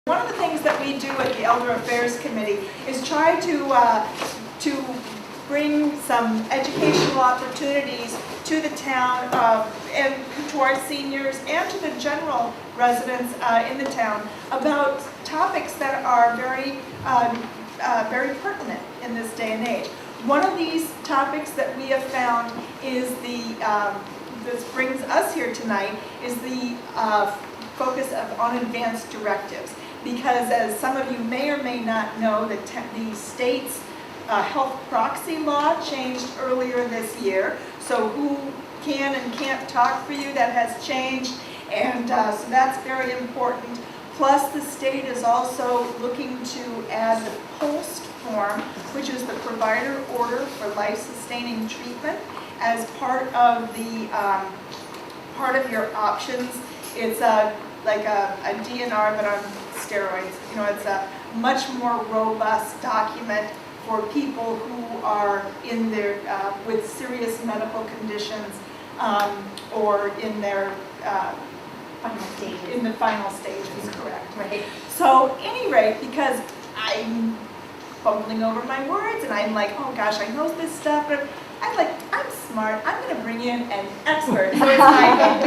One of the things that we do at the Elder Affairs Committee is try to bring some educational opportunities to the town and to our seniors and to the general residents in the town about topics that are very pertinent in this day and age. One of these topics that we have found is this brings us here tonight, is the focus on advanced directives. Because as some of you may or may not know, the state's health proxy law changed earlier this year. So who can and can't talk for you, that has changed. And so that's very important. Plus the state is also looking to add the POST form, which is the provider order for life-sustaining treatment, as part of your options. It's like a DNR, but on steroids. You know, it's a much more robust document for people who are in their with serious medical conditions or in their in the final stages. Correct. Right. So, any rate, because I'm fumbling over my words and I'm like, oh gosh, I know this stuff, but I'm smart. I'm going to bring in an expert. So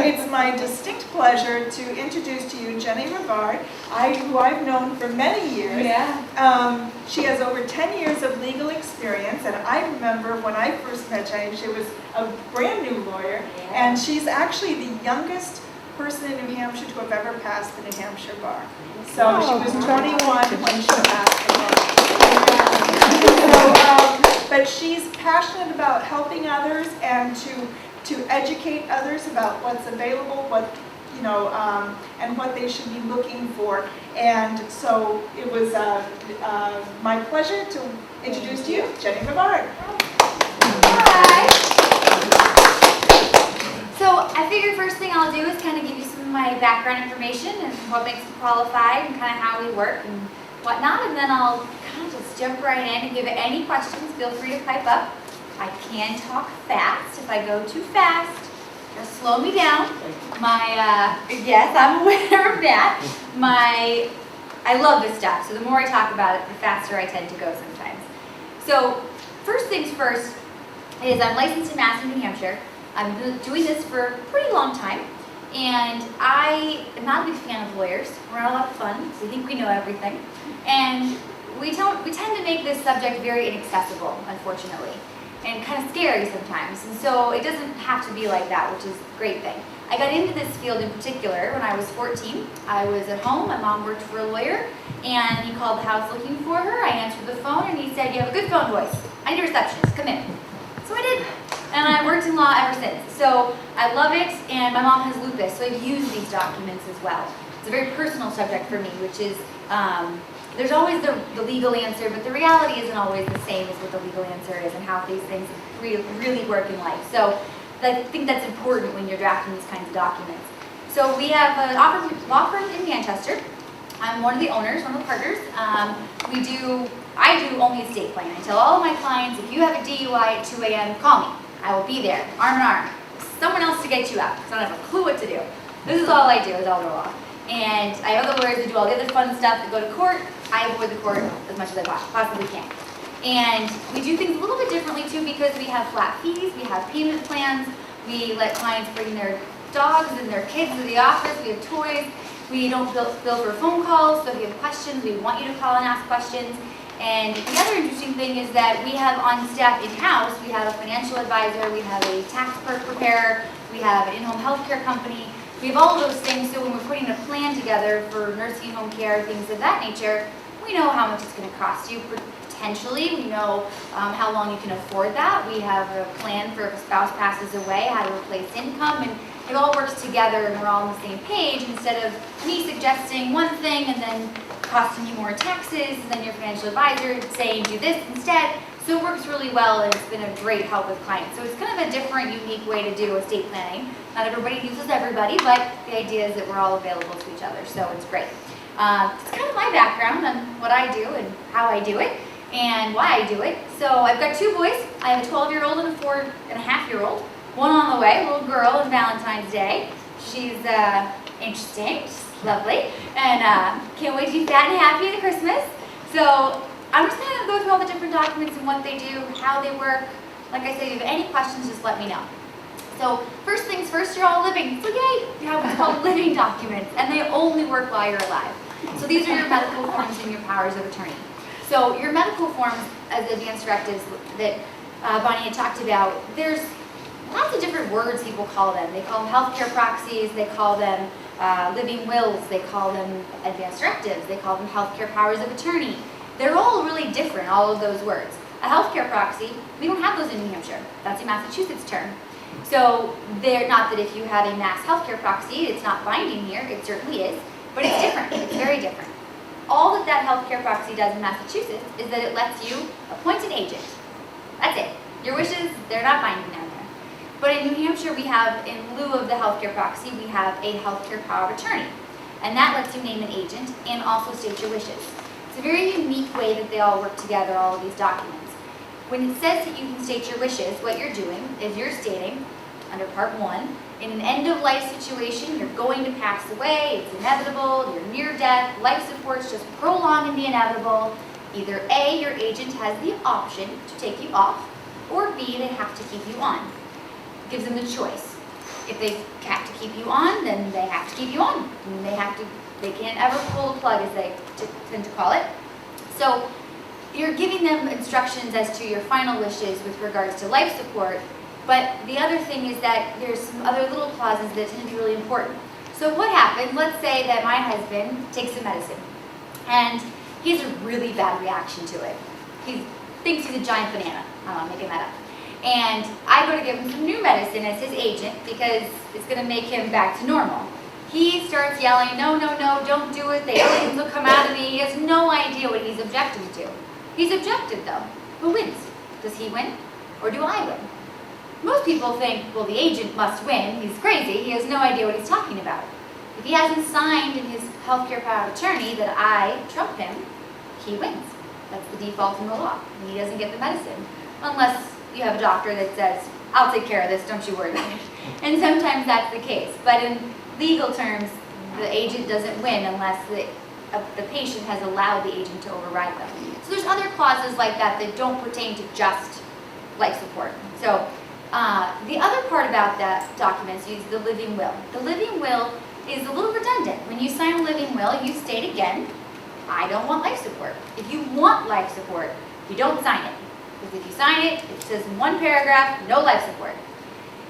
it's my distinct pleasure to introduce to you Jenny Rivard, who I've known for many years. Yeah. She has over 10 years of legal experience, and I remember when I first met Jenny, she was a brand new lawyer, and she's actually the youngest person in New Hampshire to have ever passed the New Hampshire bar. So she was 21 when she passed the bar. But she's passionate about helping others and to educate others about what's available, and what they should be looking for. And so it was my pleasure to introduce to you Jenny Rivard. Hi. So I figured first thing I'll do is kind of give you some of my background information and what makes me qualified and kind of how we work and whatnot, and then I'll kind of just jump right in and give it any questions. Feel free to pipe up. I can talk fast. If I go too fast, just slow me down. Yes, I'm aware of that. I love this stuff, so the more I talk about it, the faster I tend to go sometimes. So first things first is I'm licensed in Mass and New Hampshire. I've been doing this for a pretty long time, and I am not a big fan of lawyers. We're not a lot of fun, so we think we know everything. And we tend to make this subject very inaccessible, unfortunately, and kind of scary sometimes. And so it doesn't have to be like that, which is a great thing. I got into this field in particular when I was 14. I was at home. My mom worked for a lawyer, and he called the house looking for her. I answered the phone, and he said, "You have a good phone voice. I need a receptionist. Come in." So I did. And I worked in law ever since. So I love it, and my mom has lupus, so I've used these documents as well. It's a very personal subject for me, which is, there's always the legal answer, but the reality isn't always the same as what the legal answer is and how these things really work in life. So I think that's important when you're drafting these kinds of documents. So we have a law firm in Manchester. I'm one of the owners, one of the partners. I do only estate planning. I tell all of my clients, if you have a DUI at 2 a.m., call me. I will be there, arm in arm. Someone else to get you out, because I don't have a clue what to do. This is all I do, is elder law. And I have other lawyers that do all the other fun stuff, that go to court. I avoid the court as much as I possibly can. And we do things a little bit differently too, because we have flat fees, we have payment plans, we let clients bring their dogs and their kids to the office, we have toys, we don't bill for phone calls, so if you have questions, we want you to call and ask questions. And the other interesting thing is that we have on staff in-house, we have a financial advisor, we have a tax preparer, we have an in-home healthcare company. We have all of those things, so when we're putting a plan together for nursing home care, things of that nature, we know how much it's going to cost you potentially. We know how long you can afford that. We have a plan for if a spouse passes away, how to replace income, and it all works together and we're all on the same page instead of me suggesting one thing and then costing you more taxes, and then your financial advisor saying do this instead. So it works really well, and it's been a great help with clients. So it's kind of a different, unique way to do estate planning. Not everybody uses everybody, but the idea is that we're all available to each other, so it's great. It's kind of my background on what I do and how I do it, and why I do it. So I've got two boys. I have a 12-year-old and a 4-and-a-half-year-old. One on the way, a little girl on Valentine's Day. She's interesting, lovely, and can't wait to be fat and happy at Christmas. So I'm just going to go through all the different documents and what they do, how they work. Like I said, if you have any questions, just let me know. So first things first, you're all living. So yay, you have what's called living documents, and they only work while you're alive. So these are your medical forms and your powers of attorney. So your medical forms, as advanced directives that Bonnie had talked about, there's lots of different words people call them. They call them healthcare proxies, they call them living wills, they call them advanced directives, they call them healthcare powers of attorney. They're all really different, all of those words. A healthcare proxy, we don't have those in New Hampshire. That's a Massachusetts term. So they're not that if you have a mass healthcare proxy, it's not binding here, it certainly is, but it's different, it's very different. All that healthcare proxy does in Massachusetts is that it lets you appoint an agent. That's it. Your wishes, they're not binding down there. But in New Hampshire, we have, in lieu of the healthcare proxy, we have a healthcare power of attorney. And that lets you name an agent and also state your wishes. It's a very unique way that they all work together, all of these documents. When it says that you can state your wishes, what you're doing is you're stating, under Part 1, in an end-of-life situation, you're going to pass away, it's inevitable, you're near death, life support's just prolonging the inevitable. Either A, your agent has the option to take you off, or B, they have to keep you on. It gives them the choice. If they have to keep you on, then they have to keep you on. And they can't ever pull the plug, as they tend to call it. So you're giving them instructions as to your final wishes with regards to life support. But the other thing is that there's some other little clauses that tend to be really important. So what happens, let's say that my husband takes some medicine, and he has a really bad reaction to it. He thinks he's a giant banana. I'm making that up. And I go to give him some new medicine as his agent because it's going to make him back to normal. He starts yelling, no, no, no, don't do it. The aliens will come out of me. He has no idea what he's objecting to. He's objected, though. Who wins? Does he win, or do I win? Most people think, well, the agent must win. He's crazy. He has no idea what he's talking about. If he hasn't signed in his healthcare power of attorney that I trump him, he wins. That's the default in the law. And he doesn't get the medicine. Unless you have a doctor that says, I'll take care of this, don't you worry about it. And sometimes that's the case. But in legal terms, the agent doesn't win unless the patient has allowed the agent to override them. So there's other clauses like that that don't pertain to just life support. So the other part about that document is the living will. The living will is a little redundant. When you sign a living will, you state again, I don't want life support. If you want life support, you don't sign it. Because if you sign it, it says in one paragraph, no life support.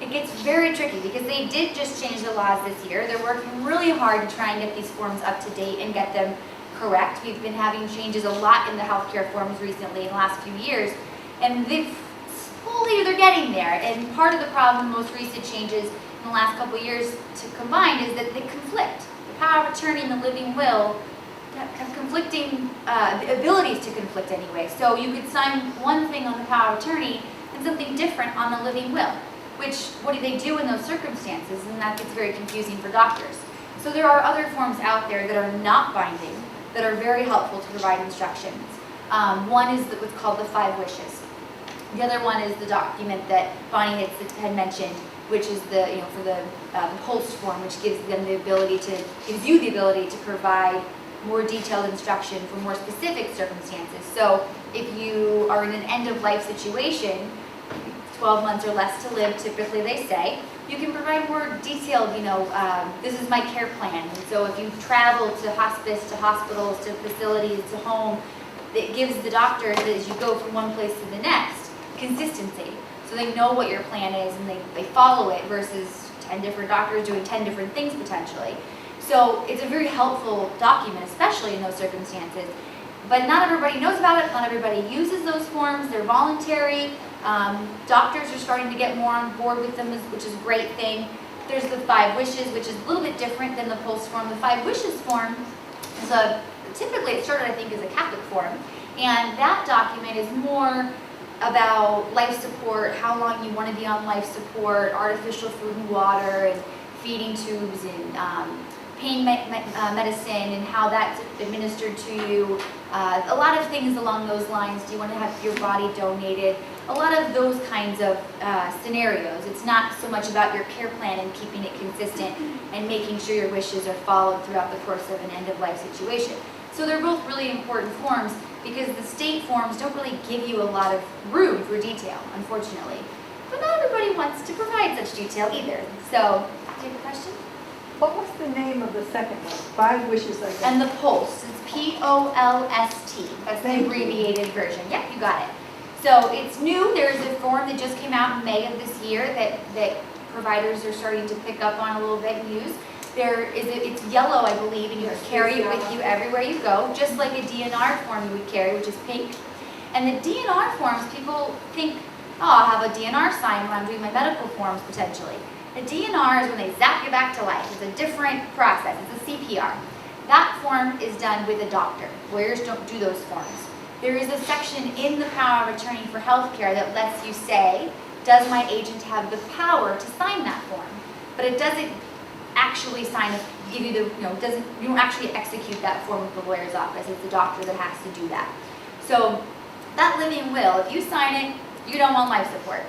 It gets very tricky because they did just change the laws this year. They're working really hard to try and get these forms up to date and get them correct. We've been having changes a lot in the healthcare forms recently in the last few years, and they're getting there. And part of the problem, the most recent changes in the last couple of years to combine, is that they conflict. The power of attorney and the living will have conflicting abilities to conflict anyway. So you could sign one thing on the power of attorney and something different on the living will. Which, what do they do in those circumstances? And that gets very confusing for doctors. So there are other forms out there that are not binding, that are very helpful to provide instructions. One is what's called the 5 wishes. The other one is the document that Bonnie had mentioned, which is for the post form, which gives you the ability to provide more detailed instruction for more specific circumstances. So if you are in an end-of-life situation, 12 months or less to live, typically they say, you can provide more detailed, this is my care plan. And so if you travel to hospice, to hospitals, to facilities, to home, it gives the doctors, as you go from one place to the next, consistency. So they know what your plan is and they follow it versus 10 different doctors doing 10 different things potentially. So it's a very helpful document, especially in those circumstances. But not everybody knows about it, not everybody uses those forms, they're voluntary. Doctors are starting to get more on board with them, which is a great thing. There's the 5 wishes, which is a little bit different than the post form. The 5 wishes form is typically it started, I think, as a Catholic form. And that document is more about life support, how long you want to be on life support, artificial food and water, and feeding tubes, and pain medicine, and how that's administered to you. A lot of things along those lines. Do you want to have your body donated? a lot of those kinds of scenarios. It's not so much about your care plan and keeping it consistent and making sure your wishes are followed throughout the course of an end-of-life situation. So they're both really important forms because the state forms don't really give you a lot of room for detail, unfortunately. But not everybody wants to provide such detail either. So, do you have a question? What was the name of the second one? 5 wishes, I guess. And the POLST, it's P-O-L-S-T. That's the Thank you. abbreviated version. Yep, you got it. So it's new. There's a form that just came out in May of this year that providers are starting to pick up on a little bit and use. It's yellow, I believe, and you Yes, carry it's it with yellow. you everywhere you go, just like a DNR form you would carry, which is pink. And the DNR forms, people think, oh, I'll have a DNR sign when I'm doing my medical forms potentially. A DNR is when they zap you back to life. It's a different process. It's a CPR. That form is done with a doctor. Lawyers don't do those forms. There is a section in the power of attorney for healthcare that lets you say, does my agent have the power to sign that form? But it doesn't actually give you the, you don't actually execute that form with the lawyer's office. It's the doctor that has to do that. So that living will, if you sign it, you don't want life support.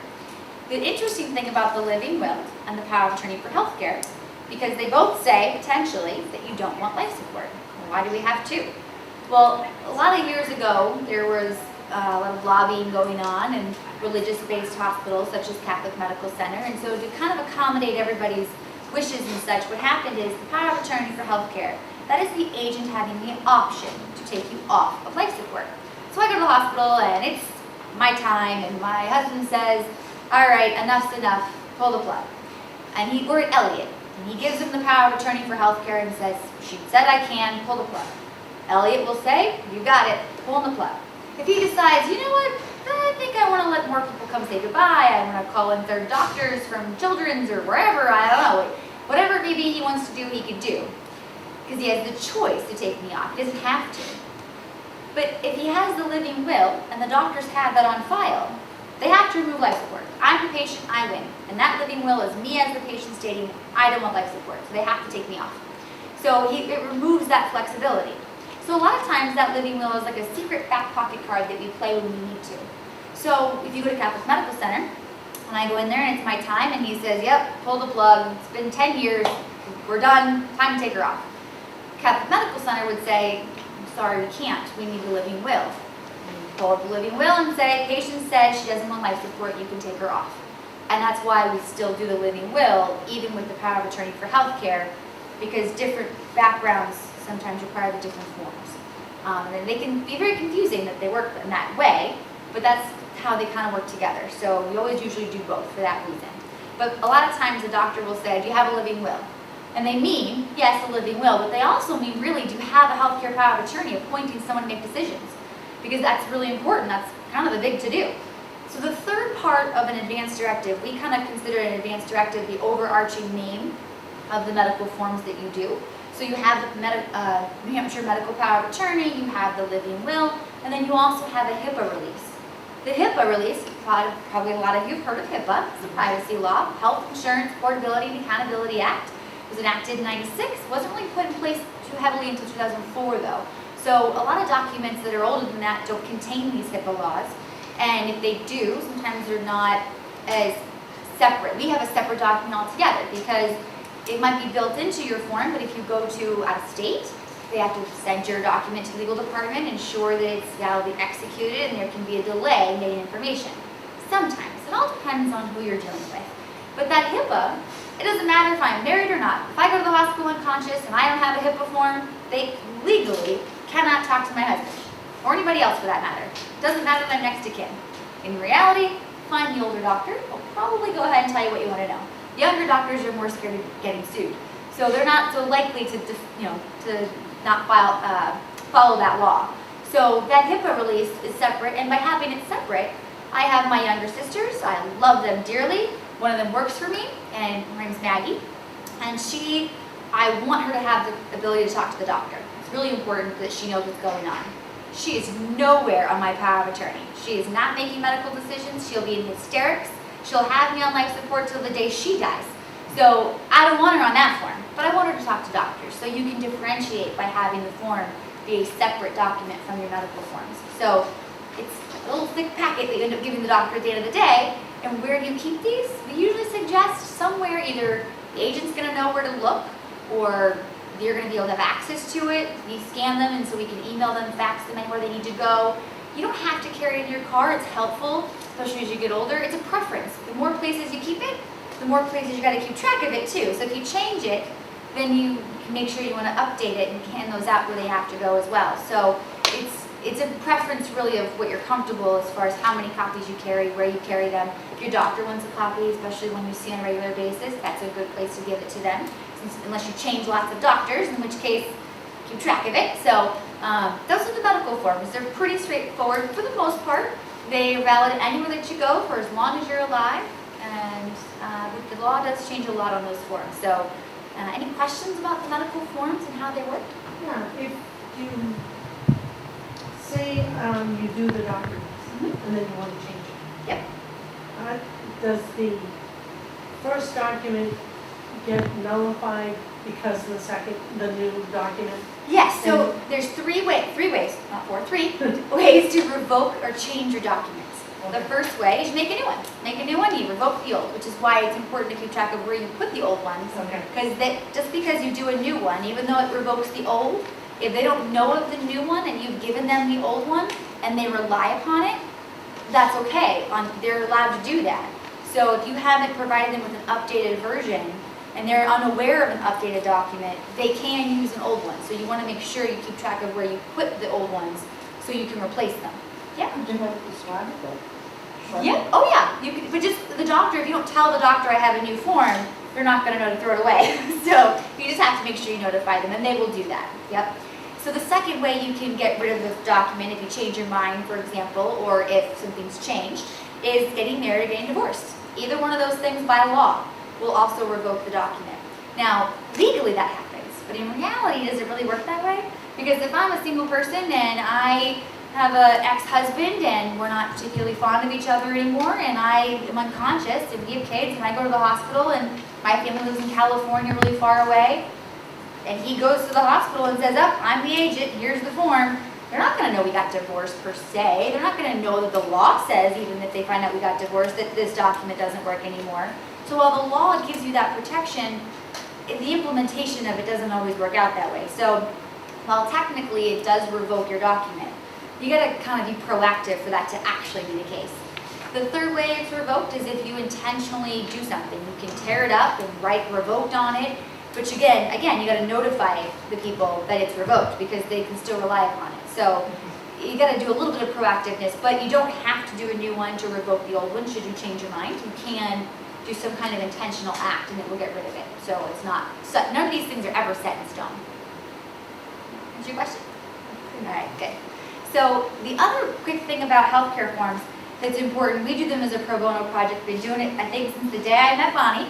The interesting thing about the living will and the power of attorney for healthcare, because they both say, potentially, that you don't want life support. Well, why do we have two? Well, a lot of years ago, there was a lot of lobbying going on in religious-based hospitals, such as Catholic Medical Center, and so to kind of accommodate everybody's wishes and such, what happened is the power of attorney for healthcare, that is the agent having the option to take you off of life support. So I go to the hospital, and it's my time, and my husband says, all right, enough's enough, pull the plug. And we're at Elliot, and he gives him the power of attorney for healthcare and says, she said I can, pull the plug. Elliot will say, you got it, pull the plug. If he decides, you know what, I think I want to let more people come say goodbye, I want to call in third doctors from Children's or wherever, I don't know, whatever it may be he wants to do, he could do. Because he has the choice to take me off, he doesn't have to. But if he has the living will, and the doctors have that on file, they have to remove life support. I'm the patient, I win. And that living will is me as the patient stating, I don't want life support, so they have to take me off. So it removes that flexibility. So a lot of times that living will is like a secret back pocket card that we play when we need to. So if you go to Catholic Medical Center, and I go in there and it's my time, and he says, yep, pull the plug, it's been 10 years, we're done, time to take her off. Catholic Medical Center would say, sorry, we can't, we need a living will. Pull up the living will and say, patient says she doesn't want life support, you can take her off. And that's why we still do the living will, even with the power of attorney for healthcare, because different backgrounds sometimes require the different forms. And they can be very confusing that they work in that way, but that's how they kind of work together. So we always usually do both for that reason. But a lot of times the doctor will say, do you have a living will? And they mean, yes, a living will, but they also mean, really, do you have a healthcare power of attorney appointing someone to make decisions? Because that's really important. That's kind of the big to-do. So the third part of an advance directive, we kind of consider an advance directive the overarching name of the medical forms that you do. So you have the New Hampshire medical power of attorney, you have the living will, and then you also have a HIPAA release. The HIPAA release, probably a lot of you have heard of HIPAA, it's a privacy law, Health Insurance Portability and Accountability Act. It was enacted in '96, wasn't really put in place too heavily until 2004 though. So a lot of documents that are older than that don't contain these HIPAA laws. And if they do, sometimes they're not as separate. We have a separate document altogether because it might be built into your form, but if you go to out of state, they have to send your document to the legal department, ensure that it's validly executed, and there can be a delay in getting information. Sometimes. It all depends on who you're dealing with. But that HIPAA, it doesn't matter if I'm married or not. If I go to the hospital unconscious and I don't have a HIPAA form, they legally cannot talk to my husband, or anybody else for that matter. Doesn't matter that I'm next to kin. In reality, find the older doctor. They'll probably go ahead and tell you what you want to know. Younger doctors are more scared of getting sued, so they're not so likely to not follow that law. So that HIPAA release is separate, and by having it separate, I have my younger sisters. I love them dearly. One of them works for me, and her name's Maggie, and I want her to have the ability to talk to the doctor. It's really important that she knows what's going on. She is nowhere on my power of attorney. She is not making medical decisions. She'll be in hysterics. She'll have me on life support till the day she dies. So I don't want her on that form, but I want her to talk to doctors. So you can differentiate by having the form be a separate document from your medical forms. So it's little thick packet that you end up giving the doctor at the end of the day. And where do you keep these? We usually suggest somewhere either the agent's gonna know where to look, or you're gonna be able to have access to it. We scan them, and so we can email them, fax them anywhere they need to go. You don't have to carry it in your car. It's helpful, especially as you get older. It's a preference. The more places you keep it, the more places you gotta keep track of it too. So if you change it, then you can make sure you wanna update it and hand those out where they have to go as well. So it's a preference really of what you're comfortable as far as how many copies you carry, where you carry them. If your doctor wants a copy, especially when you see on a regular basis, that's a good place to give it to them. Unless you change lots of doctors, in which case keep track of it. So those are the medical forms. They're pretty straightforward for the most part. They are valid anywhere that you go for as long as you're alive, and the law does change a lot on those forms. So any questions about the medical forms and how they work? Yeah, if you say you do the documents and then you want to change it. Yep. Does the first document get nullified because the new document? Yes, so there's three ways, not four, three ways to revoke or change your documents. The first way is you make a new one. Make a new one, you revoke the old, which is why it's important to keep track of where you put the old ones. Okay. Because just because you do a new one, even though it revokes the old, if they don't know of the new one and you've given them the old one and they rely upon it, that's okay. They're allowed to do that. So if you haven't provided them with an updated version and they're unaware of an updated document, they can use an old one. So you want to make sure you keep track of where you put the old ones so you can replace them. Yeah. Do you have to swap it though? Yeah. Oh yeah. You could, but just the doctor. If you don't tell the doctor I have a new form, they're not going to know to throw it away. So you just have to make sure you notify them, and they will do that. Yep. So the second way you can get rid of the document if you change your mind, for example, or if something's changed, is getting married or getting divorced. Either one of those things by law will also revoke the document. Now, legally that happens, but in reality, does it really work that way? Because if I'm a single person and I have an ex-husband and we're not particularly fond of each other anymore and I am unconscious and we have kids and I go to the hospital and my family lives in California really far away and he goes to the hospital and says, "Oh, I'm the agent, here's the form," they're not going to know we got divorced per se. They're not going to know that the law says, even if they find out we got divorced, that this document doesn't work anymore. So while the law gives you that protection, the implementation of it doesn't always work out that way. So while technically it does revoke your document, you got to kind of be proactive for that to actually be the case. The third way it's revoked is if you intentionally do something. You can tear it up and write revoked on it, but again, you got to notify the people that it's revoked because they can still rely upon it. So you got to do a little bit of proactiveness, but you don't have to do a new one to revoke the old one should you change your mind. You can do some kind of intentional act and it will get rid of it. So it's not, none of these things are ever set in stone. Answer your question? All right, good. So the other quick thing about healthcare forms that's important, we do them as a pro bono project. We've been doing it, I think, since the day I met Bonnie.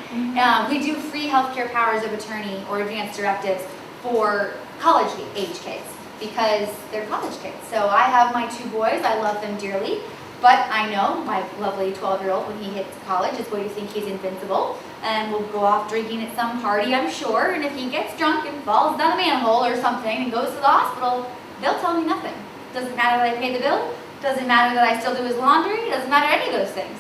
We do free healthcare powers of attorney or advanced directives for college age kids because they're college kids. So I have my two boys, I love them dearly, but I know my lovely 12-year-old, when he hits college, is going to think he's invincible and will go off drinking at some party, I'm sure, and if he gets drunk and falls down a manhole or something and goes to the hospital, they'll tell me nothing. Doesn't matter that I pay the bill, doesn't matter that I still do his laundry, doesn't matter any of those things.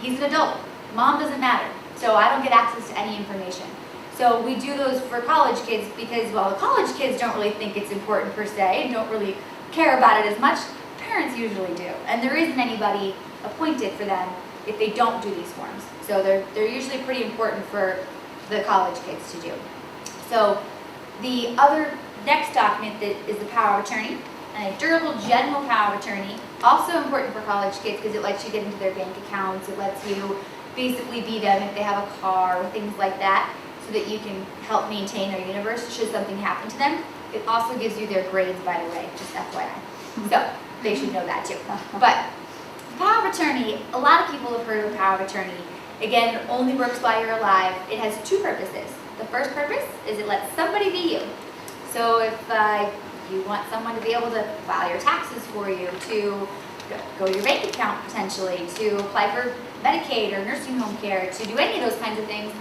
He's an adult. Mom doesn't matter. So I don't get access to any information. So we do those for college kids because, well, the college kids don't really think it's important per se and don't really care about it as much. Parents usually do. And there isn't anybody appointed for them if they don't do these forms. So they're usually pretty important for the college kids to do. So the other next document that is the power of attorney. A durable general power of attorney, also important for college kids because it lets you get into their bank accounts, it lets you basically be them if they have a car or things like that, so that you can help maintain their universe should something happen to them. It also gives you their grades, by the way, just FYI. So they should know that too. But power of attorney, a lot of people have heard of power of attorney. Again, it only works while you're alive. It has two purposes. The first purpose is it lets somebody be you. So if you want someone to be able to file your taxes for you, to go to your bank account potentially, to apply for Medicaid or nursing home care, to do any of those kinds of things,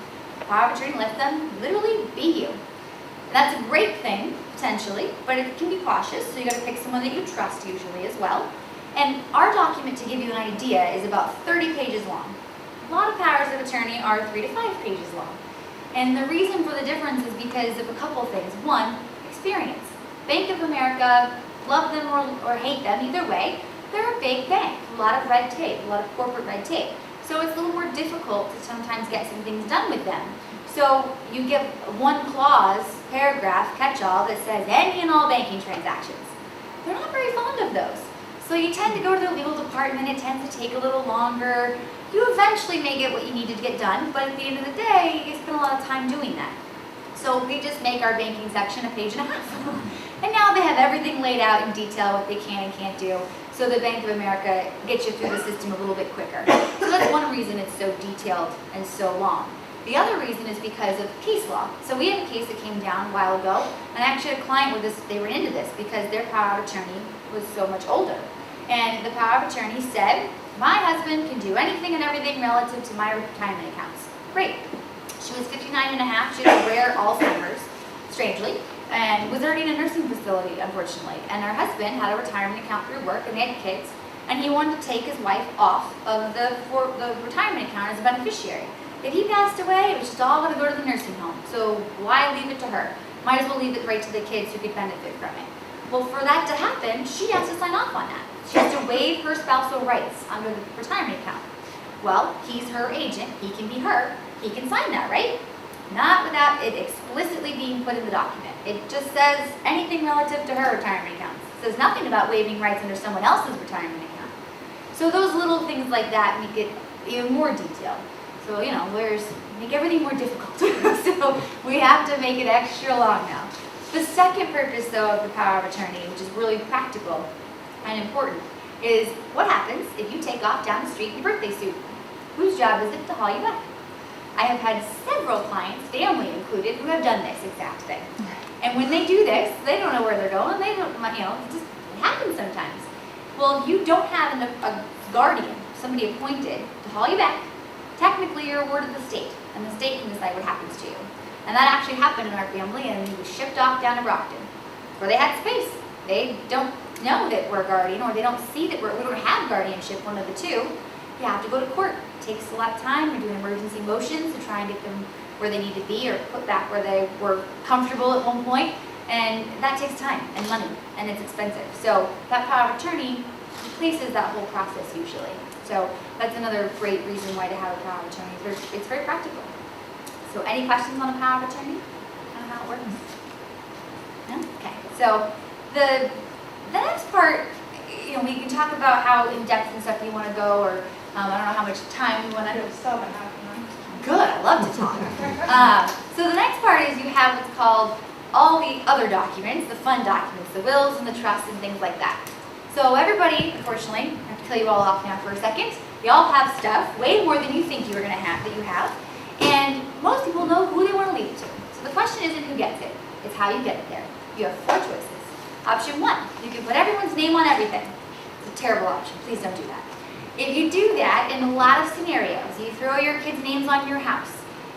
power of attorney lets them literally be you. And that's a great thing, potentially, but it can be cautious, so you got to pick someone that you trust usually as well. And our document, to give you an idea, is about 30 pages long. A lot of powers of attorney are 3 to 5 pages long. And the reason for the difference is because of a couple things. One, experience. Bank of America, love them or hate them, either way, they're a big bank. A lot of red tape, a lot of corporate red tape. So it's a little more difficult to sometimes get some things done with them. So you give one clause, paragraph, catch-all that says any and all banking transactions. They're not very fond of those. So you tend to go to the legal department, it tends to take a little longer. You eventually may get what you needed to get done, but at the end of the day, you spend a lot of time doing that. So we just make our banking section a page and a half. And now they have everything laid out in detail, what they can and can't do. So the Bank of America gets you through the system a little bit quicker. So that's one reason it's so detailed and so long. The other reason is because of case law. So we had a case that came down a while ago, and I actually had a client with this, they ran into this because their power of attorney was so much older. And the power of attorney said, my husband can do anything and everything relative to my retirement accounts. Great. She was 59 and a half, she had rare Alzheimer's, strangely, and was already in a nursing facility, unfortunately. And her husband had a retirement account through work, and they had kids, and he wanted to take his wife off of the retirement account as a beneficiary. If he passed away, it was just all going to go to the nursing home. So why leave it to her? Might as well leave it right to the kids who could benefit from it. Well, for that to happen, she has to sign off on that. She has to waive her spousal rights under the retirement account. Well, he's her agent. He can be her. He can sign that, right? Not without it explicitly being put in the document. It just says anything relative to her retirement accounts. It says nothing about waiving rights under someone else's retirement account. So those little things like that make it even more detailed. So, lawyers make everything more difficult. So we have to make it extra long now. The second purpose, though, of the power of attorney, which is really practical and important, is what happens if you take off down the street in your birthday suit? Whose job is it to haul you back? I have had several clients, family included, who have done this exact thing. And when they do this, they don't know where they're going. They don't, it happens sometimes. Well, if you don't have a guardian, somebody appointed to haul you back, technically you're a ward of the state, and the state can decide what happens to you. And that actually happened in our family, and he was shipped off down to Brockton, where they had space. They don't know that we're a guardian, or they don't see that we don't have guardianship, one of the two. You have to go to court. It takes a lot of time. We're doing emergency motions to try and get them where they need to be, or put back where they were comfortable at one point. And that takes time and money, and it's expensive. So that power of attorney replaces that whole process usually. So that's another great reason why to have a power of attorney. It's very practical. So any questions on a power of attorney? I don't know how it works. No? Okay. So the next part, we can talk about how in-depth and stuff you want to go, or I don't know how much time we want to. Good, I love to talk. So the next part is you have what's called all the other documents, the fun documents, the wills and the trusts and things like that. So everybody, unfortunately, I have to kill you all off now for a second. You all have stuff, way more than you think you were going to have, that you have. And most people know who they want to leave it to. So the question isn't who gets it, it's how you get it there. You have 4 choices. Option 1, you can put everyone's name on everything. It's a terrible option, please don't do that. If you do that, in a lot of scenarios, you throw your kids' names on your house.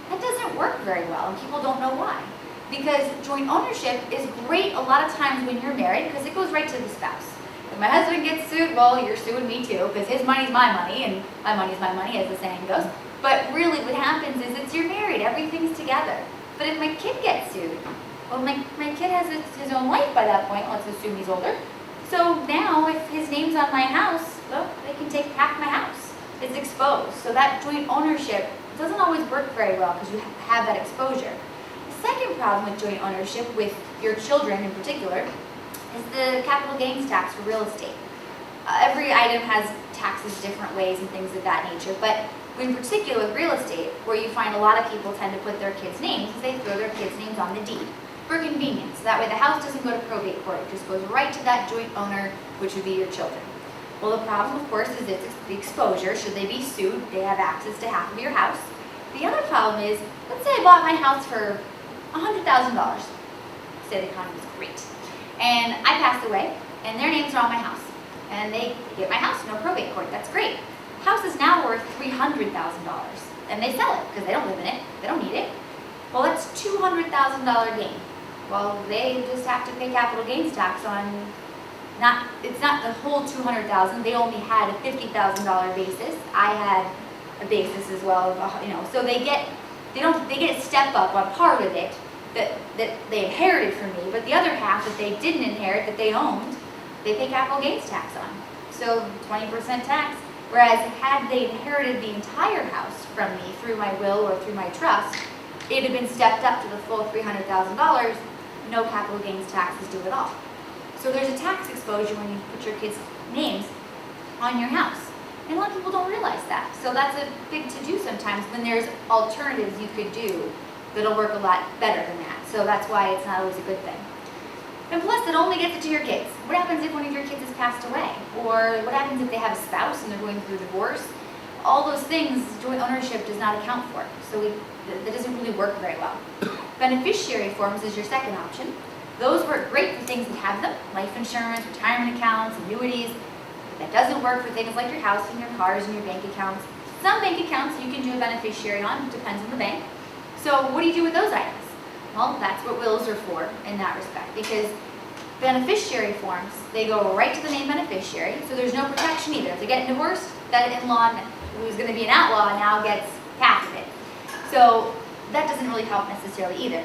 That doesn't work very well, and people don't know why. Because joint ownership is great a lot of times when you're married, because it goes right to the spouse. If my husband gets sued, well, you're suing me too, because his money's my money, and my money's my money, as the saying goes. But really what happens is you're married, everything's together. But if my kid gets sued, well, my kid has his own life by that point, let's assume he's older. So now if his name's on my house, well, they can take half my house. It's exposed. So that joint ownership doesn't always work very well because you have that exposure. The second problem with joint ownership with your children in particular is the capital gains tax for real estate. Every item has taxes different ways and things of that nature, but in particular with real estate, where you find a lot of people tend to put their kids' names, is they throw their kids' names on the deed for convenience. That way the house doesn't go to probate court. It just goes right to that joint owner, which would be your children. Well, the problem, of course, is it's the exposure. Should they be sued, they have access to half of your house. The other problem is, let's say I bought my house for $100,000. Say the economy is great. And I passed away, and their names are on my house. And they get my house, no probate court. That's great. The house is now worth $300,000. And they sell it because they don't live in it. They don't need it. Well, that's $200,000 gain. Well, they just have to pay capital gains tax on it's not the whole $200,000. They only had a $50,000 basis. I had a basis as well, of, so they get a step up on part of it that they inherited from me, but the other half that they didn't inherit, that they owned, they pay capital gains tax on. So 20% tax. Whereas had they inherited the entire house from me through my will or through my trust, it had been stepped up to the full $300,000, no capital gains tax is due at all. So there's a tax exposure when you put your kids' names on your house. And a lot of people don't realize that. So that's a big to-do sometimes when there's alternatives you could do that'll work a lot better than that. So that's why it's not always a good thing. And plus, it only gets it to your kids. What happens if one of your kids has passed away? Or what happens if they have a spouse and they're going through a divorce? All those things, joint ownership does not account for. So that doesn't really work very well. Beneficiary forms is your second option. Those work great for things that have them, life insurance, retirement accounts, annuities. But that doesn't work for things like your house and your cars and your bank accounts. Some bank accounts you can do a beneficiary on, it depends on the bank. So what do you do with those items? Well, that's what wills are for in that respect, because beneficiary forms, they go right to the named beneficiary, so there's no protection either. If they get divorced, that in-law who's going to be an outlaw now gets half of it. So that doesn't really help necessarily either.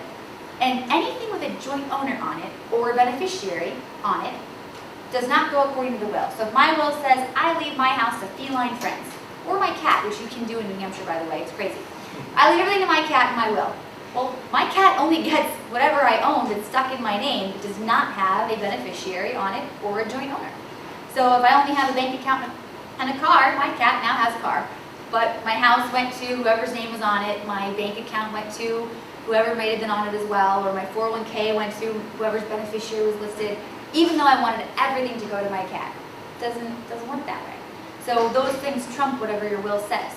And anything with a joint owner on it or a beneficiary on it does not go according to the will. So if my will says, I leave my house to feline friends, or my cat, which you can do in New Hampshire, by the way, it's crazy. I leave everything to my cat in my will. Well, my cat only gets whatever I own that's stuck in my name that does not have a beneficiary on it or a joint owner. So if I only have a bank account and a car, my cat now has a car. But my house went to whoever's name was on it, my bank account went to whoever may have been on it as well, or my 401k went to whoever's beneficiary was listed, even though I wanted everything to go to my cat. It doesn't work that way. So those things trump whatever your will says.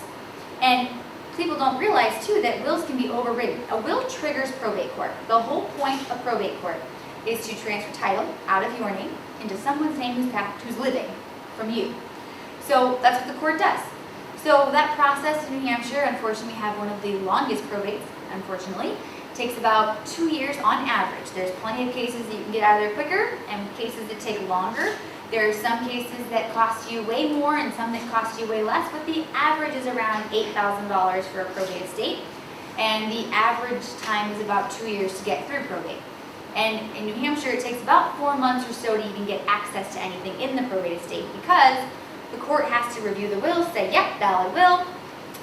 And people don't realize too that wills can be overridden. A will triggers probate court. The whole point of probate court is to transfer title out of your name into someone's name who's living from you. So that's what the court does. So that process in New Hampshire, unfortunately, we have one of the longest probates, unfortunately. It takes about 2 years on average. There's plenty of cases that you can get out of there quicker and cases that take longer. There are some cases that cost you way more and some that cost you way less, but the average is around $8,000 for a probate estate. And the average time is about 2 years to get through probate. And in New Hampshire, it takes about 4 months or so to even get access to anything in the probate estate because the court has to review the will, say, yep, valid will,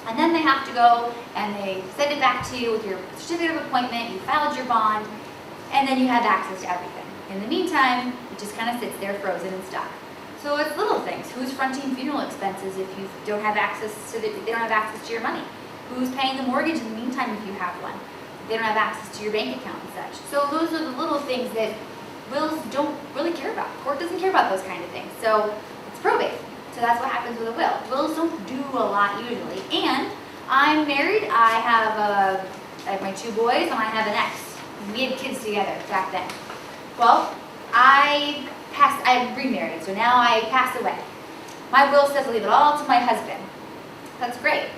and then they have to go and they send it back to you with your certificate of appointment, you filed your bond, and then you have access to everything. In the meantime, it just kind of sits there frozen in stock. So it's little things. Who's fronting funeral expenses if you don't have access to they don't have access to your money? Who's paying the mortgage in the meantime if you have one? They don't have access to your bank account and such. So those are the little things that wills don't really care about. Court doesn't care about those kind of things. So it's probate. So that's what happens with a will. Wills don't do a lot usually. And I'm married. I have my 2 boys and I have an ex. We had kids together back then. Well, I remarried, so now I pass away. My will says I leave it all to my husband. That's great.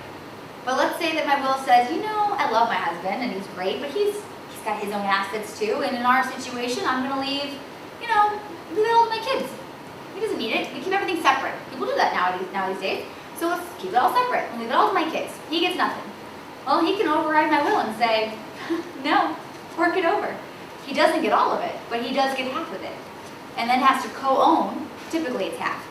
But let's say that my will says, I love my husband and he's great, but he's got his own assets too. And in our situation, I'm going to leave it all to my kids. He doesn't need it. We keep everything separate. People do that nowadays days. So let's keep it all separate and leave it all to my kids. He gets nothing. Well, he can override my will and say, no, work it over. He doesn't get all of it, but he does get half of it. And then has to co-own, typically it's half.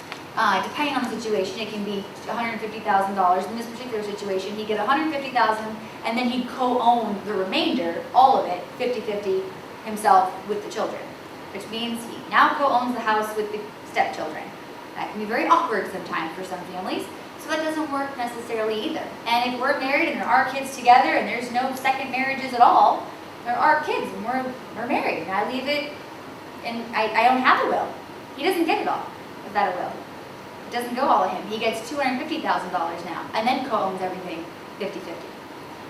Depending on the situation, it can be $150,000. In this particular situation, he'd get $150,000 and then he'd co-own the remainder, all of it, 50-50 himself with the children. Which means he now co-owns the house with the stepchildren. That can be very awkward sometimes for some families, so that doesn't work necessarily either. And if we're married and there are kids together and there's no second marriages at all, there are kids and we're married and I leave it and I don't have a will. He doesn't get it all without a will. It doesn't go all of him. He gets $250,000 now and then co-owns everything 50-50.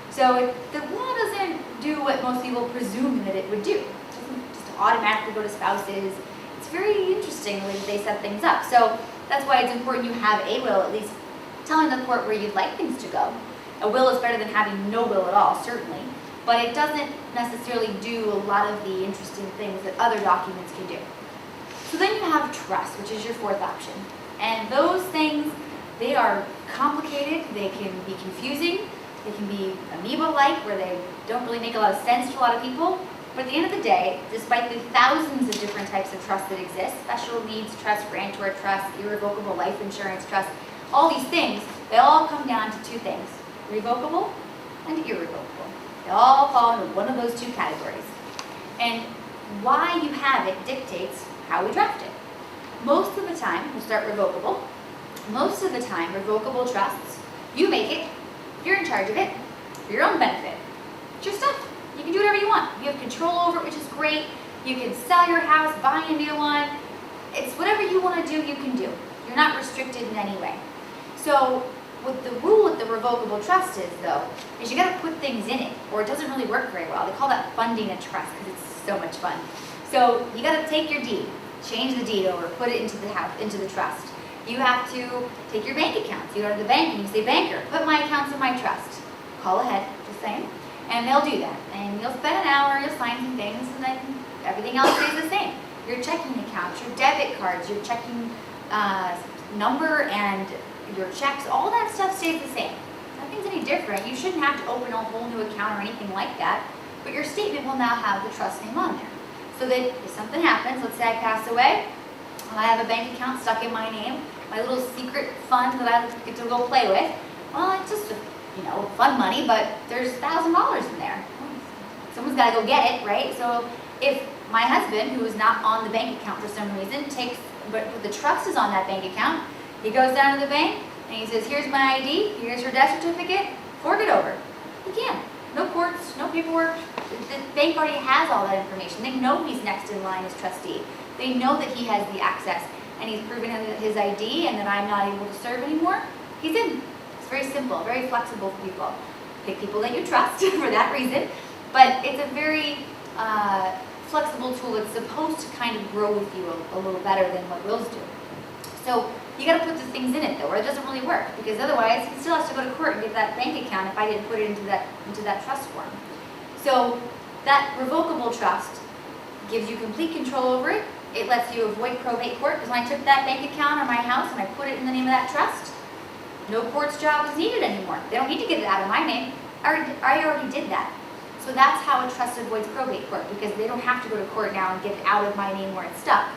So the law doesn't do what most people presume that it would do. It doesn't just automatically go to spouses. It's very interesting the way that they set things up. So that's why it's important you have a will, at least telling the court where you'd like things to go. A will is better than having no will at all, certainly. But it doesn't necessarily do a lot of the interesting things that other documents can do. So then you have trust, which is your fourth option. And those things, they are complicated, they can be confusing, they can be amoeba-like, where they don't really make a lot of sense to a lot of people. But at the end of the day, despite the thousands of different types of trust that exist, special needs trust, grantor trust, irrevocable life insurance trust, all these things, they all come down to two things, revocable and irrevocable. They all fall into one of those two categories. And why you have it dictates how we draft it. Most of the time, we'll start revocable. Most of the time, revocable trusts, you make it, you're in charge of it, for your own benefit. It's your stuff. You can do whatever you want. You have control over it, which is great. You can sell your house, buy a new one. It's whatever you want to do, you can do. You're not restricted in any way. So what the rule with the revocable trust is, though, is you got to put things in it, or it doesn't really work very well. They call that funding a trust because it's so much fun. So you got to take your deed, change the deed over, put it into the house, into the trust. You have to take your bank accounts. You go to the bank and you say, banker, put my accounts in my trust. Call ahead, just saying. And they'll do that. And you'll spend an hour, you'll sign some things, and then everything else stays the same. Your checking accounts, your debit cards, your checking number, and your checks, all that stuff stays the same. Nothing's any different. You shouldn't have to open a whole new account or anything like that. But your statement will now have the trust name on there. So that if something happens, let's say I pass away, and I have a bank account stuck in my name, my little secret fund that I get to go play with, well, it's just fun money, but there's $1,000 in there. Someone's got to go get it, right? So if my husband, who is not on the bank account for some reason, but the trust is on that bank account, he goes down to the bank and he says, here's my ID, here's your death certificate, fork it over. He can. No courts, no paperwork. The bank already has all that information. They know he's next in line as trustee. They know that he has the access and he's proven his ID and that I'm not able to serve anymore. He's in. It's very simple, very flexible for people. Pick people that you trust for that reason, but it's a very flexible tool. It's supposed to kind of grow with you a little better than what wills do. So you got to put the things in it though, or it doesn't really work, because otherwise he still has to go to court and get that bank account if I didn't put it into that trust form. So that revocable trust gives you complete control over it. It lets you avoid probate court, because when I took that bank account or my house and I put it in the name of that trust, no court's job is needed anymore. They don't need to get it out of my name. I already did that. So that's how a trust avoids probate court, because they don't have to go to court now and get it out of my name where it's stuck.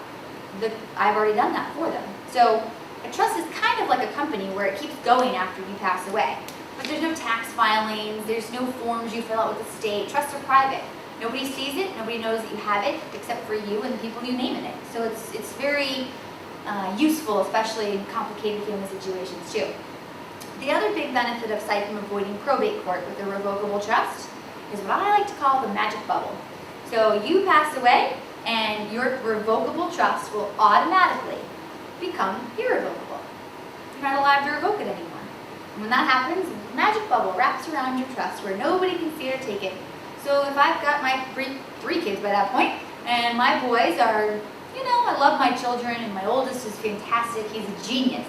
I've already done that for them. So a trust is kind of like a company where it keeps going after you pass away. But there's no tax filings, there's no forms you fill out with the state. Trusts are private. Nobody sees it, nobody knows that you have it, except for you and the people you name in it. So it's very useful, especially in complicated family situations too. The other big benefit aside from avoiding probate court with a revocable trust is what I like to call the magic bubble. So you pass away and your revocable trust will automatically become irrevocable. You're not allowed to revoke it anymore. And when that happens, the magic bubble wraps around your trust where nobody can see or take it. So if I've got my three kids by that point, and my boys are, I love my children, and my oldest is fantastic, he's a genius.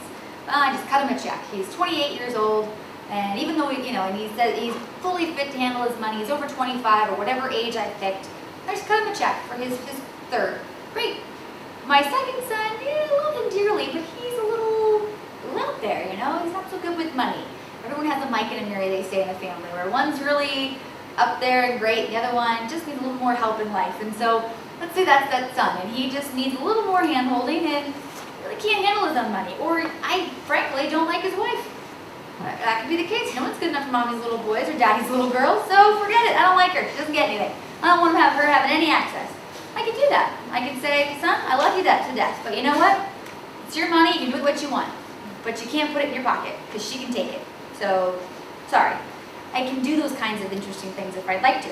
I just cut him a check. He's 28 years old, and even though, and he said he's fully fit to handle his money, he's over 25 or whatever age I picked, I just cut him a check for his third. Great. My second son, I love him dearly, but he's a little out there, he's not so good with money. Everyone has a Mike and a Mary, they say in the family, where one's really up there and great, the other one just needs a little more help in life. And so let's say that's that son, and he just needs a little more hand-holding and really can't handle his own money. Or I, frankly, don't like his wife. That could be the case. No one's good enough for mommy's little boys or daddy's little girls, so forget it. I don't like her. She doesn't get anything. I don't want to have her having any access. I could do that. I could say, son, I love you to death, but you know what? It's your money. You can do with what you want. But you can't put it in your pocket, because she can take it. So, sorry. I can do those kinds of interesting things if I'd like to.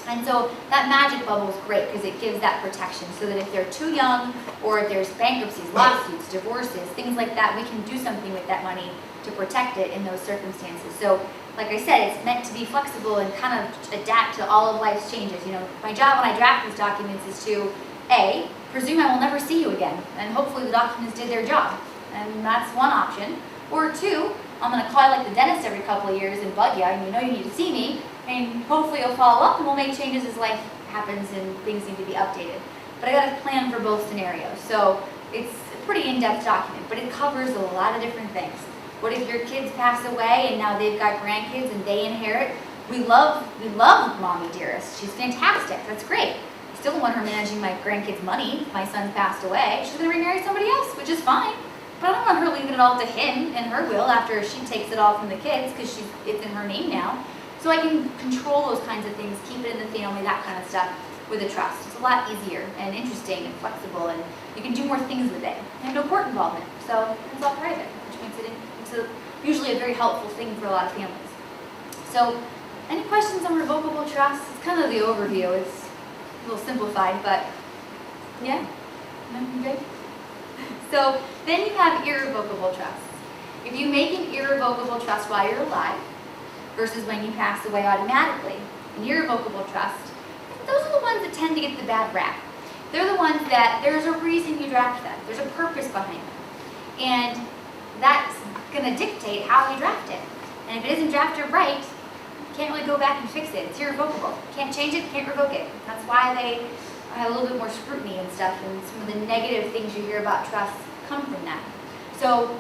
And so that magic bubble is great because it gives that protection, so that if they're too young, or if there's bankruptcies, lawsuits, divorces, things like that, we can do something with that money to protect it in those circumstances. So like I said, it's meant to be flexible and kind of adapt to all of life's changes. My job when I draft these documents is to A, presume I will never see you again, and hopefully the documents did their job, and that's one option. Or two, I'm going to call you like the dentist every couple of years and bug you, and you need to see me, and hopefully you'll follow up and we'll make changes as life happens and things need to be updated. but I got a plan for both scenarios. So it's a pretty in-depth document, but it covers a lot of different things. What if your kids pass away and now they've got grandkids and they inherit? We love Mommy Dearest. She's fantastic. That's great. I still don't want her managing my grandkids' money if my son's passed away. She's going to remarry somebody else, which is fine. But I don't want her leaving it all to him and her will after she takes it all from the kids because it's in her name now. So I can control those kinds of things, keep it in the family, that kind of stuff with a trust. It's a lot easier and interesting and flexible, and you can do more things with it. And no court involvement, so it's all private, which makes it usually a very helpful thing for a lot of families. So any questions on revocable trust? It's kind of the overview. It's a little simplified, but yeah, no, good. So then you have irrevocable trusts. If you make an irrevocable trust while you're alive versus when you pass away automatically, an irrevocable trust, those are the ones that tend to get the bad rap. They're the ones that there's a reason you draft them. There's a purpose behind them. And that's going to dictate how we draft it. And if it isn't drafted right, you can't really go back and fix it. It's irrevocable. Can't change it, can't revoke it. That's why they have a little bit more scrutiny and stuff, and some of the negative things you hear about trusts come from that. So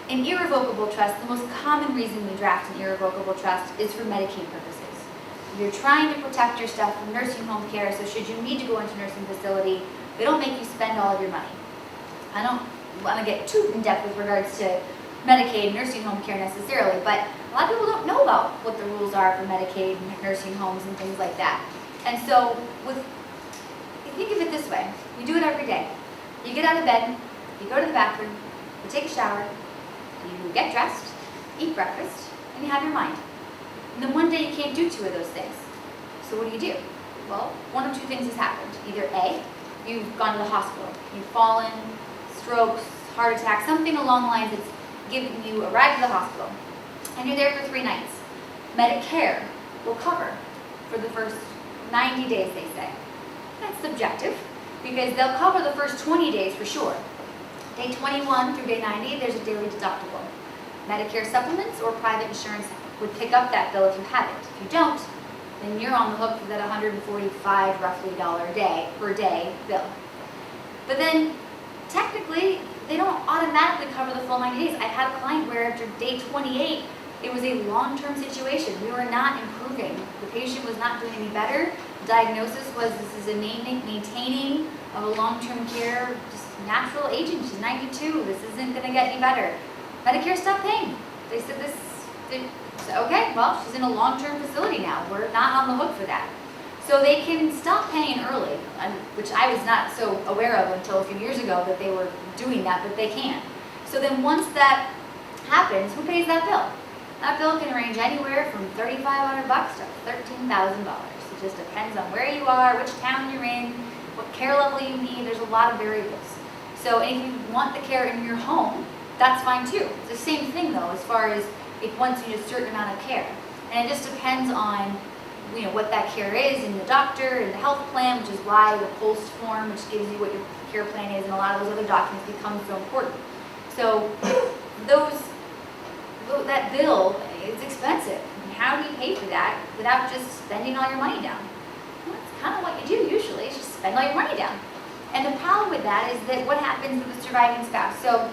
an irrevocable trust, the most common reason we draft an irrevocable trust is for Medicaid purposes. You're trying to protect your stuff from nursing home care, so should you need to go into a nursing facility, they don't make you spend all of your money. I don't want to get too in-depth with regards to Medicaid and nursing home care necessarily, but a lot of people don't know about what the rules are for Medicaid and nursing homes and things like that. And so think of it this way. We do it every day. You get out of bed, you go to the bathroom, you take a shower, you get dressed, eat breakfast, and you have your mind. And then one day you can't do two of those things. So what do? Well, one of two things has happened. Either A, you've gone to the hospital, you've fallen, strokes, heart attack, something along the lines that's giving you a ride to the hospital, and you're there for 3 nights. Medicare will cover for the first 90 days, they say. That's subjective, because they'll cover the first 20 days for sure. Day 21 through day 90, there's a daily deductible. Medicare supplements or private insurance would pick up that bill if you have it. If you don't, then you're on the hook for that $145 roughly per day bill. But then, technically, they don't automatically cover the full 90 days. I had a client where after day 28, it was a long-term situation. We were not improving. The patient was not doing any better. The diagnosis was this is a maintaining of a long-term care, just natural aging. She's 92. This isn't going to get any better. Medicare stopped paying. They said okay, well, she's in a long-term facility now. We're not on the hook for that. So they can stop paying early, which I was not so aware of until a few years ago that they were doing that, but they can. So then once that happens, who pays that bill? That bill can range anywhere from $3,500 to $13,000. It just depends on where you are, which town you're in, what care level you need. There's a lot of variables. So if you want the care in your home, that's fine too. It's the same thing though, as far as it wants you to a certain amount of care. And it just depends on what that care is and the doctor and the health plan, which is why the post form, which gives you what your care plan is, and a lot of those other documents become so important. So that bill is expensive. And how do you pay for that without just spending all your money down? Well, that's kind of what you do usually, is just spend all your money down. And the problem with that is that what happens with the surviving spouse? So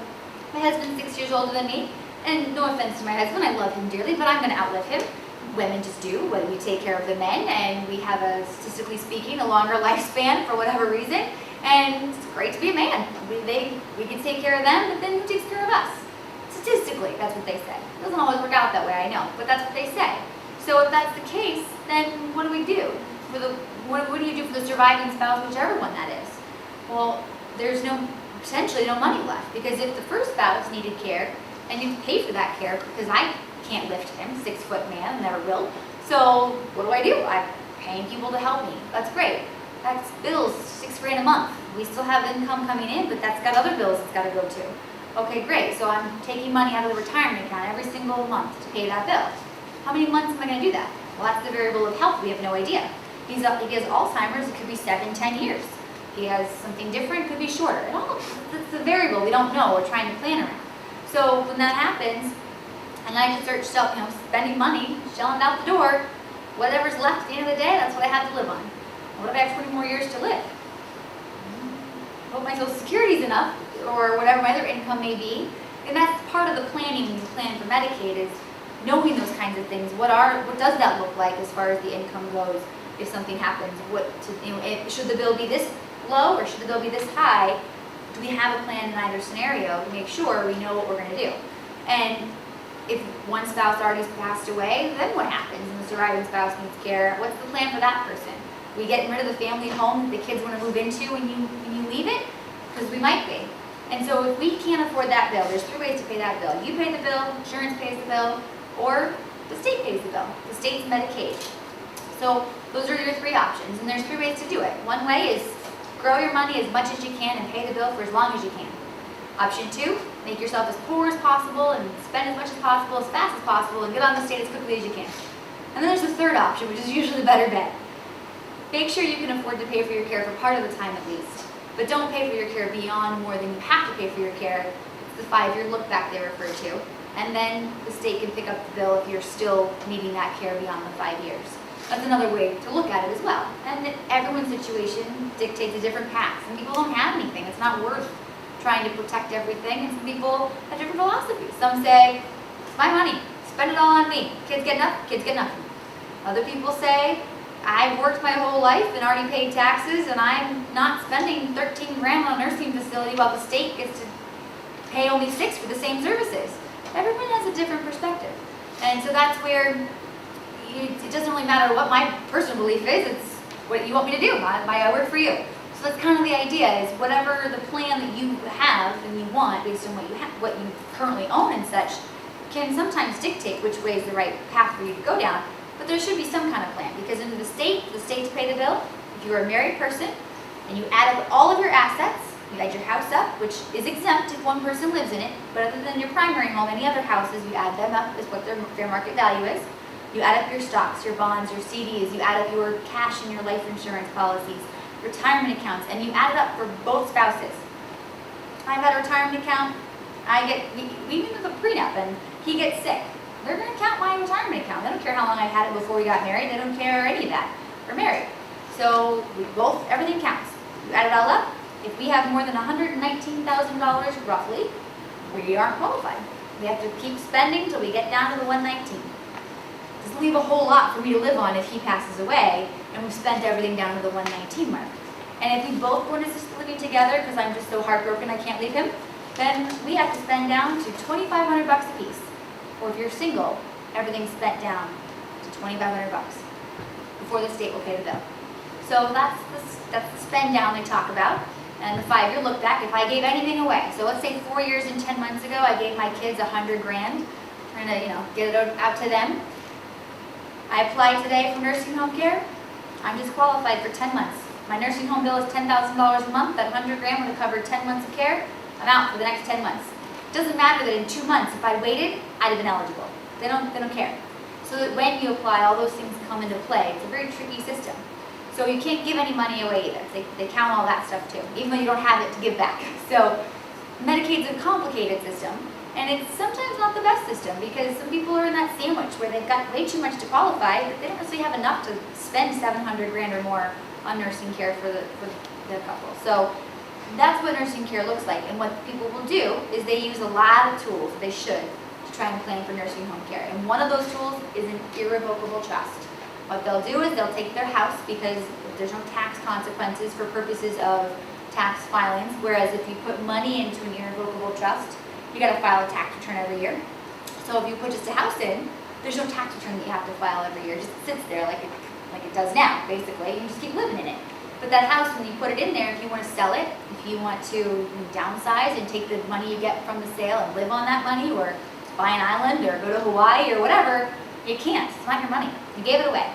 my husband's 6 years older than me, and no offense to my husband, I love him dearly, but I'm going to outlive him. Women just do when we take care of the men, and we have statistically speaking, a longer lifespan for whatever reason, and it's great to be a man. We can take care of them, but then who takes care of us? Statistically, that's what they say. It doesn't always work out that way, I know, but that's what they say. So if that's the case, then what do we do? What do you do for the surviving spouse, whichever one that is? Well, there's potentially no money left, because if the first spouse needed care, and you pay for that care, because I can't lift him, 6-foot man, never will. So what do? I'm paying people to help me. That's great. That's bills, $6,000 a month. We still have income coming in, but that's got other bills it's got to go to. Okay, great. So I'm taking money out of the retirement account every single month to pay that bill. How many months am I going to do that? Well, that's the variable of health. We have no idea. He has Alzheimer's. It could be 7-10 years. He has something different. It could be shorter. It's a variable we don't know. We're trying to plan around. So when that happens, and I just start spending money, shelling out the door, whatever's left at the end of the day, that's what I have to live on. What if I have 20 more years to live? hope my Social Security is enough, or whatever my other income may be. And that's part of the planning when you plan for Medicaid, is knowing those kinds of things. What does that look like as far as the income goes if something happens? Should the bill be this low or should the bill be this high? Do we have a plan in either scenario to make sure we know what we're going to do? And if one spouse already passed away, then what happens? And the surviving spouse needs care. What's the plan for that person? We getting rid of the family home that the kids want to move into when you leave it? Because we might be. And so if we can't afford that bill, there's 3 ways to pay that bill. You pay the bill, insurance pays the bill, or the state pays the bill. The state's Medicaid. So those are your 3 options, and there's 3 ways to do it. One way is grow your money as much as you can and pay the bill for as long as you can. Option 2, make yourself as poor as possible and spend as much as possible, as fast as possible, and get on the state as quickly as you can. And then there's the 3rd option, which is usually the better bet. Make sure you can afford to pay for your care for part of the time at least, but don't pay for your care beyond more than you have to pay for your care. It's the 5-year look back they refer to. And then the state can pick up the bill if you're still needing that care beyond the 5 years. That's another way to look at it as well. And everyone's situation dictates a different path. Some people don't have anything. It's not worth trying to protect everything. And some people have different philosophies. Some say, it's my money. Spend it all on me. Kids get nothing. Kids get nothing. Other people say, I've worked my whole life and already paid taxes, and I'm not spending 13 grand on a nursing facility while the state gets to pay only 6 for the same services. Everyone has a different perspective. And so that's where it doesn't really matter what my personal belief is, it's what you want me to do. I work for you. So that's kind of the idea, is whatever the plan that you have and you want based on what you currently own and such, can sometimes dictate which way is the right path for you to go down. But there should be some kind of plan, because into the state to pay the bill, if you're a married person and you add up all of your assets, you add your house up, which is exempt if one person lives in it, but other than your primary home, any other houses, you add them up as what their fair market value is. You add up your stocks, your bonds, your CDs, you add up your cash and your life insurance policies, retirement accounts, and you add it up for both spouses. I've had a retirement account, we even do the prenup, and he gets sick. They're going to count my retirement account. They don't care how long I had it before we got married. They don't care any of that. We're married. So everything counts. You add it all up. If we have more than $119,000 roughly, we aren't qualified. We have to keep spending till we get down to the 119. Doesn't leave a whole lot for me to live on if he passes away and we've spent everything down to the 119 mark. And if we both go into assisted living together, because I'm just so heartbroken I can't leave him, then we have to spend down to $2,500 a piece. Or if you're single, everything's spent down to $2,500 before the state will pay the bill. So that's the spend down they talk about. And the 5-year look back, if I gave anything away. So let's say 4 years and 10 months ago, I gave my kids $100 grand, trying to get it out to them. I applied today for nursing home care. I'm disqualified for 10 months. My nursing home bill is $10,000 a month. That $100 grand would have covered 10 months of care. I'm out for the next 10 months. It doesn't matter that in 2 months, if I waited, I'd have been eligible. They don't care. So that when you apply, all those things come into play. It's a very tricky system. So you can't give any money away either. They count all that stuff too, even though you don't have it to give back. So Medicaid's a complicated system, and it's sometimes not the best system, because some people are in that sandwich where they've got way too much to qualify, but they don't necessarily have enough to spend $700 grand or more on nursing care for the couple. So that's what nursing care looks like. And what people will do is they use a lot of tools, they should, to try and plan for nursing home care. And one of those tools is an irrevocable trust. What they'll do is they'll take their house, because there's no tax consequences for purposes of tax filings, whereas if you put money into an irrevocable trust, you got to file a tax return every year. So if you put just a house in, there's no tax return that you have to file every year. It just sits there like it does now, basically. You just keep living in it. But that house, when you put it in there, if you want to sell it, if you want to downsize and take the money you get from the sale and live on that money, or buy an island or go to Hawaii or whatever, you can't. It's not your money. You gave it away.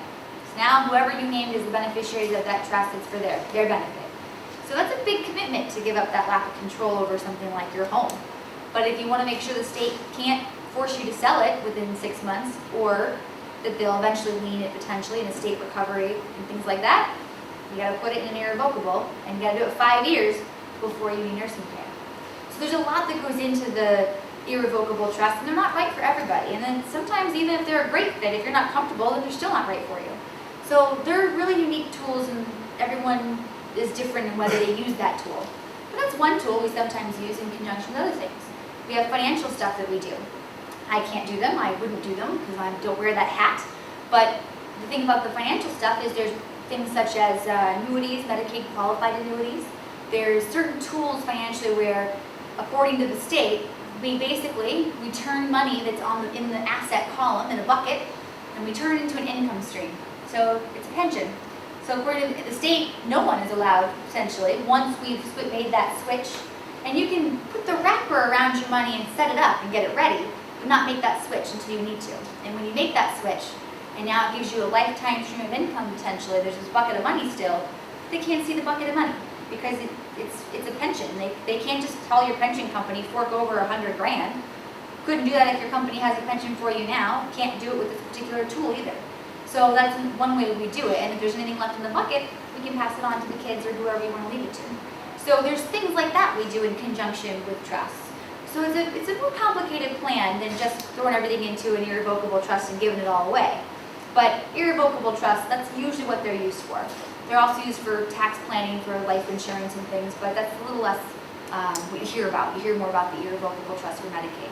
So now whoever you named as the beneficiaries of that trust, it's for their benefit. So that's a big commitment to give up that lack of control over something like your home. But if you want to make sure the state can't force you to sell it within 6 months, or that they'll eventually lien it potentially in estate recovery and things like that, you got to put it in an irrevocable, and you got to do it 5 years before you need nursing care. So there's a lot that goes into the irrevocable trust, and they're not right for everybody. And then sometimes, even if they're a great fit, if you're not comfortable, then they're still not right for you. So they're really unique tools, and everyone is different in whether they use that tool. And that's one tool we sometimes use in conjunction with other things. We have financial stuff that we do. I can't do them, I wouldn't do them because I don't wear that hat. But the thing about the financial stuff is there's things such as annuities, Medicaid qualified annuities. There's certain tools financially where, according to the state, we turn money that's in the asset column in a bucket, and we turn it into an income stream. So it's a pension. So according to the state, no one is allowed, essentially, once we've made that switch. And you can put the wrapper around your money and set it up and get it ready, but not make that switch until you need to. And when you make that switch, and now it gives you a lifetime stream of income potentially, there's this bucket of money still, they can't see the bucket of money because it's a pension. They can't just tell your pension company, fork over 100 grand. Couldn't do that if your company has a pension for you now. Can't do it with this particular tool either. So that's one way we do it. And if there's anything left in the bucket, we can pass it on to the kids or whoever you want to leave it to. So there's things like that we do in conjunction with trusts. So it's a more complicated plan than just throwing everything into an irrevocable trust and giving it all away. But irrevocable trusts, that's usually what they're used for. They're also used for tax planning, for life insurance and things, but that's a little less what you hear about. You hear more about the irrevocable trust for Medicaid.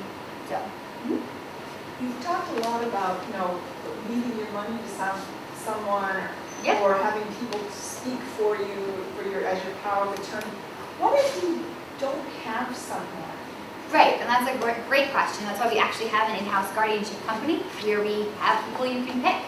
So. You've talked a lot about, leaving your money to someone Yep. or having people speak for you as your power of attorney. What if you don't have someone? Right, and that's a great question. That's why we actually have an in-house guardianship company where we have people you can pick.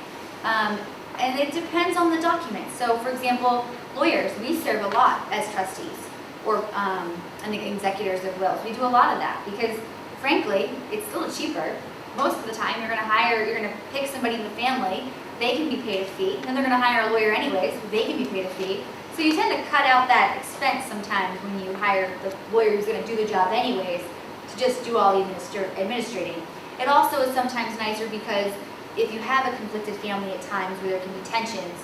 And it depends on the document. So for example, lawyers, we serve a lot as trustees or and the executors of wills. We do a lot of that because frankly, it's still cheaper. Most of the time you're gonna pick somebody in the family, they can be paid a fee, then they're gonna hire a lawyer anyways, they can be paid a fee. So you tend to cut out that expense sometimes when you hire the lawyer who's gonna do the job anyways to just do all the administrating. It also is sometimes nicer because if you have a conflicted family at times where there can be tensions,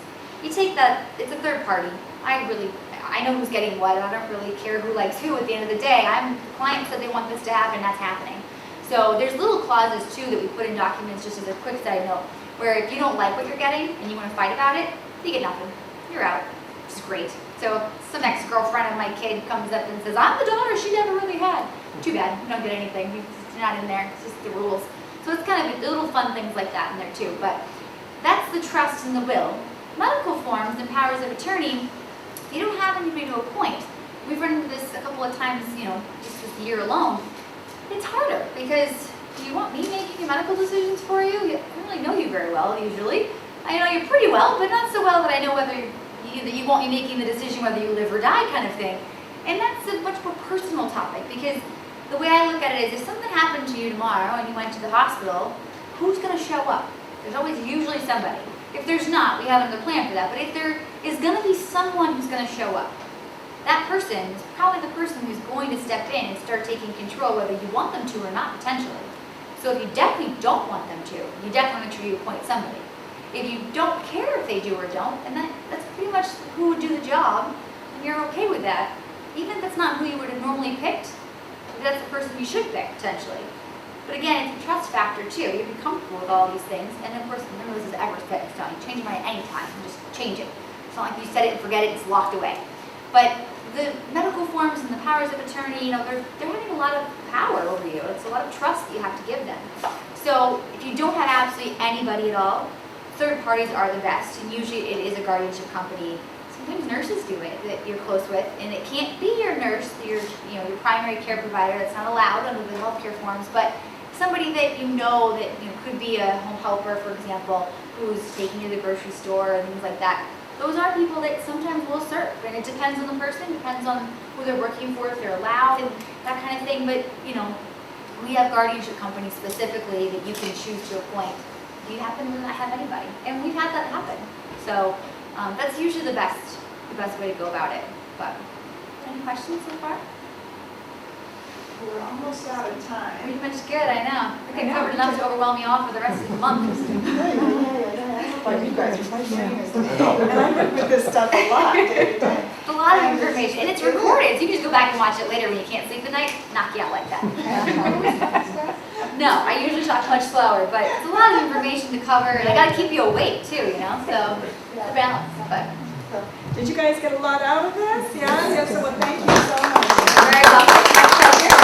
you take that, it's a third party. I know who's getting what, and I don't really care who likes who at the end of the day. The client said they want this to happen, that's happening. So there's little clauses too that we put in documents just as a quick side note, where if you don't like what you're getting and you want to fight about it, you get nothing. You're out, which is great. So some ex-girlfriend of my kid comes up and says, I'm the daughter she never really had. Too bad, you don't get anything. It's not in there, it's just the rules. So it's kind of little fun things like that in there too. But that's the trust and the will. Medical forms and powers of attorney, you don't have anybody to appoint. We've run into this a couple of times, just this year alone. It's harder because do you want me making your medical decisions for you? I don't really know you very well usually. I know you pretty well, but not so well that I know whether you want me making the decision whether you live or die kind of thing. And that's a much more personal topic because the way I look at it is if something happened to you tomorrow and you went to the hospital, who's going to show up? There's always usually somebody. If there's not, we have another plan for that. But if there is going to be someone who's going to show up, that person is probably the person who's going to step in and start taking control whether you want them to or not potentially. So if you definitely don't want them to, you definitely make sure you appoint somebody. If you don't care if they do or don't, and that's pretty much who would do the job, and you're okay with that, even if that's not who you would have normally picked, that's the person you should pick potentially. But again, it's a trust factor too. You have to be comfortable with all these things, and of course, none of this is ever set in stone. You change your mind at any time, you just change it. It's not like you set it and forget it, it's locked away. But the medical forms and the powers of attorney, they're having a lot of power over you. It's a lot of trust that you have to give them. So if you don't have absolutely anybody at all, third parties are the best, and usually it is a guardianship company. Sometimes nurses do it that you're close with, and it can't be your nurse, your primary care provider. That's not allowed under the healthcare forms, but somebody that could be a home helper, for example, who's taking you to the grocery store and things like that. Those are people that sometimes will serve, and it depends on the person, depends on who they're working for, if they're allowed, and that kind of thing. But we have guardianship companies specifically that you can choose to appoint. Do you happen to not have anybody? And we've had that happen. So that's usually the best way to go about it. But any questions so far? We're almost out of time. Pretty much good, I know. I think I covered enough to overwhelm you all for the rest of the month. But you guys are my friends. And I work with this stuff a lot day to day. It's a lot of information, and it's recorded, so you can just go back and watch it later when you can't sleep at night, knock you out like that. No, I usually talk much slower, but it's a lot of information to cover, and I gotta keep you awake too, so it's a balance. But Did you guys get a lot out of this? Yeah, yes, so well, thank you so much. Very welcome. Here.